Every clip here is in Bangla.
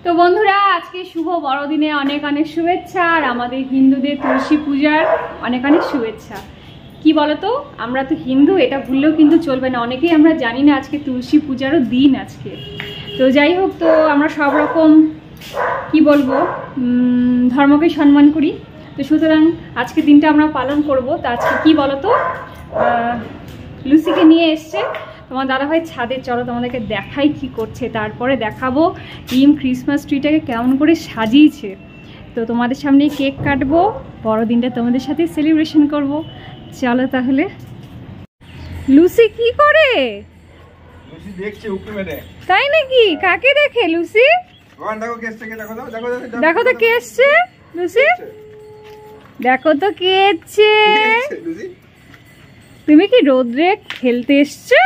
তো বন্ধুরা আজকে শুভ বড়দিনে অনেক অনেক শুভেচ্ছা আর আমাদের হিন্দুদের তুলসী পূজার অনেক অনেক শুভেচ্ছা। কি বলতো, আমরা তো হিন্দু, এটা ভুললেও কিন্তু চলবে না। অনেকেই আমরা জানি না আজকে তুলসী পূজারও দিন আজকে। তো যাই হোক, তো আমরা সব রকম কি বলবো ধর্মকে সম্মান করি, তো সুতরাং আজকে দিনটা আমরা পালন করব। তো আজকে কি বলতো, লুসিকে নিয়ে এসছে তোমার দাদাভাই ছাদে, চলো তোমাদেরকে দেখাই কি করছে, তারপরে দেখাবো রিম ক্রিসমাস ট্রিটাকে কেমন করে সাজিয়েছে। তো তোমাদের সামনে কেক কাটবো, বড়দিনটা তোমাদের সাথে সেলিব্রেশন করব। চলো তাহলে। লুসি কি করে? লুসি দেখছে উকি মেরে। তাই নাকি? কাকে দেখে লুসি? দেখো কে এসছে, দেখো দাও, দেখো দেখো তো কে এসছে লুসি, দেখো তো কে এসছে। তুমি কি রোদ্রে খেলতে এসছো?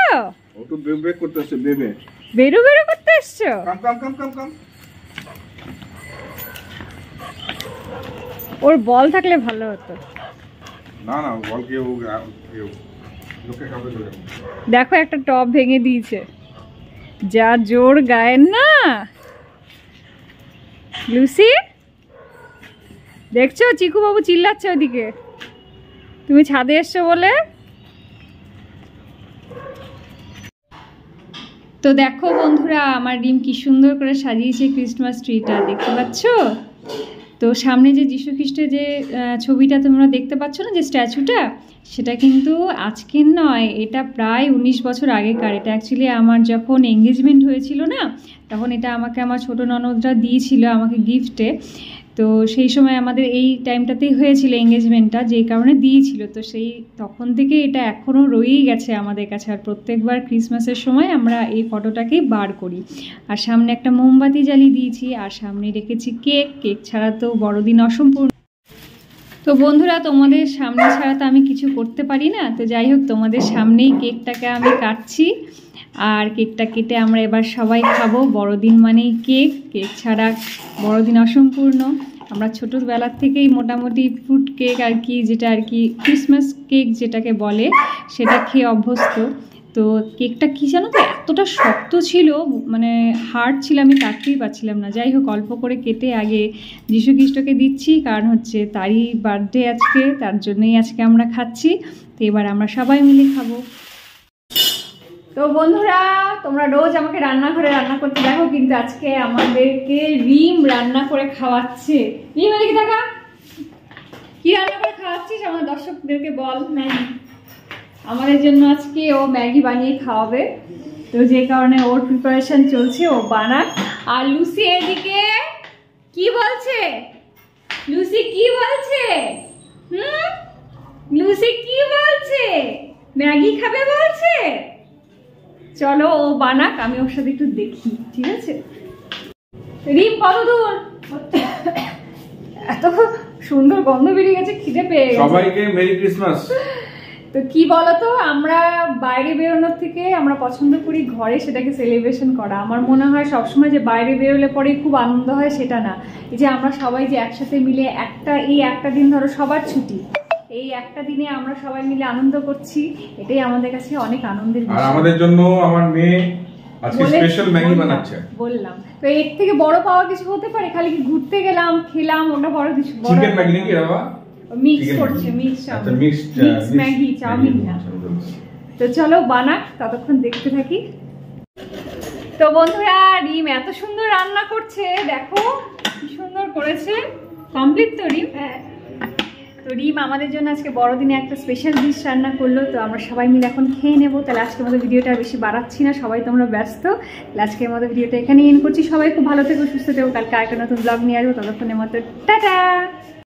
ও তো বেবে করতে আসছে, বেবে বেরু বেরু করতে এসছো? কাম ওর বল থাকলে ভালো হতো। না না, বল কি ও লোকে কাপড় ধরে। দেখো একটা টপ ভেঙে দিয়েছে, যা জোর গায়ের না। লুসি দেখছো চিকু বাবু চিল্লাচ্ছে ওদিকে, তুমি ছাদে এসছো বলে। তো দেখো বন্ধুরা, আমার রিম কি সুন্দর করে সাজিয়েছে ক্রিসমাস ট্রিটা, দেখতে পাচ্ছ? তো সামনে যে যীশু খ্রিস্টের যে ছবিটা তোমরা দেখতে পাচ্ছ না, যে স্ট্যাচুটা, সেটা কিন্তু আজকের নয়, এটা প্রায় 19 বছর আগেকার। এটা অ্যাকচুয়ালি আমার যখন এঙ্গেজমেন্ট হয়েছিল না, তখন এটা আমাকে আমার ছোটো ননদরা দিয়েছিল আমাকে গিফটে। তো সেই সময় আমাদের এই টাইমটাতেই হয়েছিল এঙ্গেজমেন্টটা, যেই কারণে দিয়েছিল। তো সেই তখন থেকে এটা এখনও রয়েই গেছে আমাদের কাছে। আর প্রত্যেকবার ক্রিসমাসের সময় আমরা এই ফটোটাকেই বার করি। আর সামনে একটা মোমবাতি জ্বালিয়ে দিয়েছি, আর সামনে রেখেছি কেক। কেক ছাড়া তো বড়দিন অসম্পূর্ণ। তো বন্ধুরা, তোমাদের সামনে ছাড়া তো আমি কিছু করতে পারি না। তো যাই হোক, তোমাদের সামনেই কেকটাকে আমি কাটছি, আর কেকটা কেটে আমরা এবার সবাই খাবো। বড়দিন মানেই কেক, কেক ছাড়া বড়দিন অসম্পূর্ণ। আমরা ছোটোবেলার থেকেই মোটামুটি ফ্রুট কেক আর কি, যেটা আর কি ক্রিসমাস কেক যেটাকে বলে, সেটা খেয়ে অভ্যস্ত। তো কেকটা কী জানো তো, এতটা শক্ত ছিল, মানে হার্ড ছিল, আমি কাটতেই পারছিলাম না। যাই হোক, অল্প করে কেটে আগে যীশু খ্রিস্টকে দিচ্ছি, কারণ হচ্ছে তারই বার্থডে আজকে, তার জন্যই আজকে আমরা খাচ্ছি। তো এবার আমরা সবাই মিলে খাবো। তো বন্ধুরা, তোমরা রোজ আমাকে রান্নাঘরে রান্না করতে দেখো, কিন্তু আজকে আমাদেরকে রিম রান্না করে খাওয়াচ্ছে। রিম এদিকে দেখা, কি রান্না করে খাওয়াচ্ছিস আমার দর্শকদেরকে বল। ম্যাগি, আমাদের জন্য আজকে ও ম্যাগি বানিয়ে খাওয়াবে। তো যে কারণে ওর প্রিপারেশন চলছে, ও বানাক। আর লুসি এদিকে কি বলছে? লুসি কি বলছে? লুসি কি বলছে? ম্যাগি খাবে বলছে। চলো ও বানাক, আমি ওর সাথে একটু দেখি, ঠিক আছে? রিম কত দূর? এত সুন্দর গন্ধ বেরিয়ে গেছে, খিদে পেয়ে গেছে। সবাইকে মেরি ক্রিসমাস। তো কি বলতো, আমরা বাইরে বেরোনোর থেকে আমরা পছন্দ করি ঘরে সেটাকে সেলিব্রেশন করা। আমার মনে হয় সবসময় যে বাইরে বেরোলে পরে খুব আনন্দ হয়, সেটা না। এই যে আমরা সবাই যে একসাথে মিলে একটা দিন, ধরো সবার ছুটি, এই একটা দিনে আমরা সবাই মিলে আনন্দ করছি, এটাই আমাদের কাছে অনেক আনন্দের বিষয়। আর আমাদের জন্য আমার মেয়ে আজকে স্পেশাল ম্যাগি বানাচ্ছে। বললাম তো, এর থেকে বড় পাওয়া কিছু হতে পারে? খালি কি ঘুরতে গেলাম, খেলাম, ওটা বড় কিছু? চিকেন ম্যাগি নাকি বাবা? মিক্স করছে, মিক্স ম্যাগি, চাউমিন না। তো চলো বানাক, ততক্ষণ দেখতে থাকি। তো বন্ধুরা, রিম এত সুন্দর রান্না করছে, দেখো কি সুন্দর করেছে। কমপ্লিট তো রিম? তো রিম আমাদের জন্য আজকে বড়দিনে একটা স্পেশাল ডিশ রান্না করলো। তো আমরা সবাই মিলে এখন খেয়ে নেবো। তাহলে আজকের মতো ভিডিওটা বেশি বাড়াচ্ছি না, সবাই তোমরা ব্যস্ত। আজকের মতো ভিডিওটা এখানেই এন্ড করছি। সবাই খুব ভালো থেকো, সুস্থ থেকো। কালকে আরেকটা নতুন ব্লগ নিয়ে আসবো। ততক্ষণের মতো টাটা।